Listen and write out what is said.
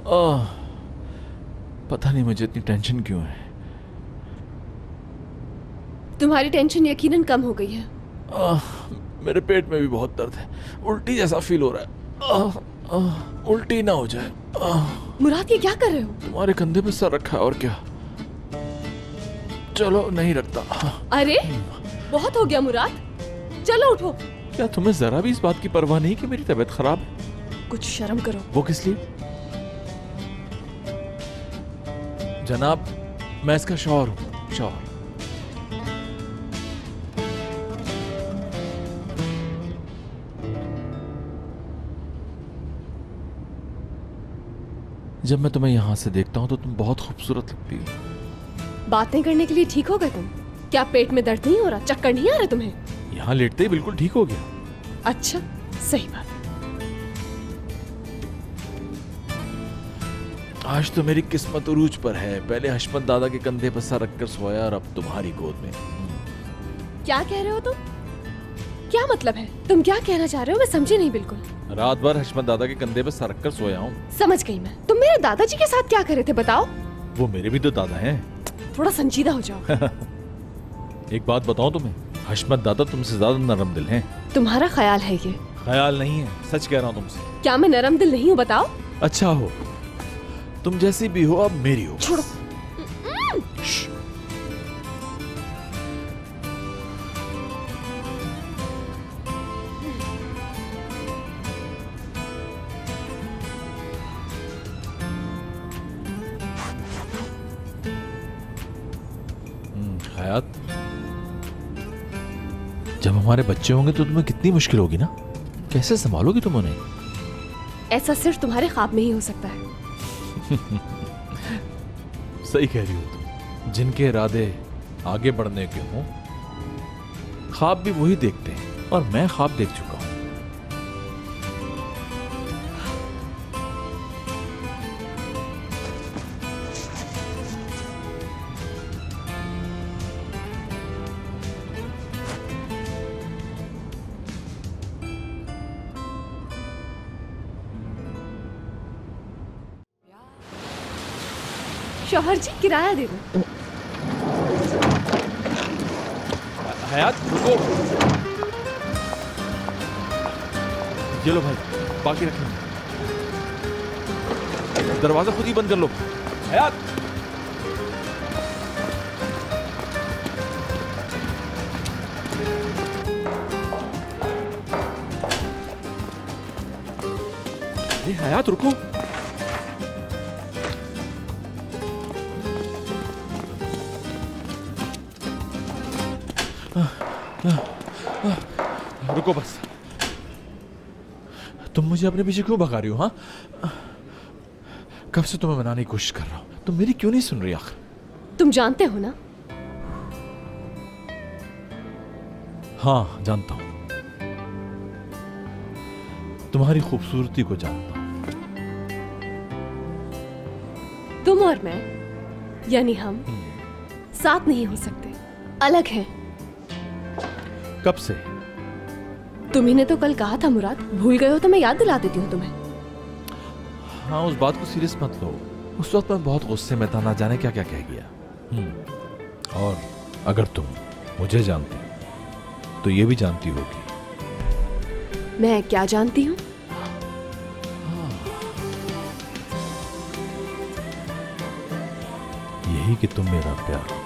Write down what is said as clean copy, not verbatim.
आह, पता नहीं मुझे इतनी टेंशन क्यों है। तुम्हारी टेंशन यकीनन कम हो गई है। मेरे पेट में भी बहुत दर्द है, उल्टी जैसा फील हो रहा है। उल्टी ना हो जाए। मुराद, ये क्या कर रहे हो? तुम्हारे कंधे पे सर रखा है और क्या। चलो, नहीं रखता। अरे बहुत हो गया मुराद, चलो उठो। क्या तुम्हें जरा भी इस बात की परवाह नहीं कि मेरी तबीयत खराब है? कुछ शर्म करो। वो किस लिए? जनाब, मैं इसका शौहर हूं, शौहर। जब मैं तुम्हें यहां से देखता हूं तो तुम बहुत खूबसूरत लगती हो। बातें करने के लिए ठीक हो गए तुम? क्या पेट में दर्द नहीं हो रहा, चक्कर नहीं आ रहे तुम्हें? यहां लेटते ही बिल्कुल ठीक हो गया। अच्छा, सही बात। आज तो मेरी किस्मत उरूज पर है। पहले हशमत दादा के कंधे पर सर रखकर सोया और अब तुम्हारी गोद में। क्या कह रहे हो तुम? क्या मतलब है? तुम क्या कहना चाह रहे हो? मैं समझी नहीं बिल्कुल। रात भर हशमत दादा के कंधे पर सर रखकर सोया हूँ। समझ गई मैं। तुम मेरे दादाजी के साथ क्या कर रहे थे बताओ? वो मेरे भी तो दादा हैं। थोड़ा संजीदा हो जाओ। एक बात बताऊं तुम्हें, हशमत दादा तुमसे ज्यादा नरम दिल हैं। तुम्हारा ख्याल है ये? ख्याल नहीं है, सच कह रहा हूँ तुमसे। क्या मैं नरम दिल नहीं हूँ बताओ? अच्छा हो, तुम जैसी भी हो अब मेरी हो। छोड़ो। हयात, जब हमारे बच्चे होंगे तो तुम्हें कितनी मुश्किल होगी ना। कैसे संभालोगी तुम उन्हें? ऐसा सिर्फ तुम्हारे ख्वाब में ही हो सकता है। सही कह रही हो तुम। जिनके इरादे आगे बढ़ने के हों, ख्वाब भी वही देखते हैं, और मैं ख्वाब देख चुका हूं। शौहर जी, किराया दे दो। हयात, रुको। ये लो भाई, बाकी रख लो। दरवाजा खुद ही बंद कर लो। हयात, हयात रुको। रुको बस। तुम मुझे अपने पीछे क्यों भगा रही हो? हाँ, कब से तुम्हें मनाने की कोशिश कर रहा हूं, तुम मेरी क्यों नहीं सुन रही आखिर? तुम जानते हो ना? हाँ, जानता हूं। तुम्हारी खूबसूरती को जानता हूं। तुम और मैं, यानी हम साथ नहीं हो सकते, अलग हैं। कब से? तुम्ही ने तो कल कहा था मुराद, भूल गए हो तो मैं याद दिला देती हूँ तुम्हें। हाँ, उस बात को सीरियस मत लो। उस वक्त मैं बहुत गुस्से में था, ना जाने क्या क्या कह गया। और अगर तुम मुझे जानती तो ये भी जानती होगी। मैं क्या जानती हूँ? यही कि तुम मेरा प्यार हो।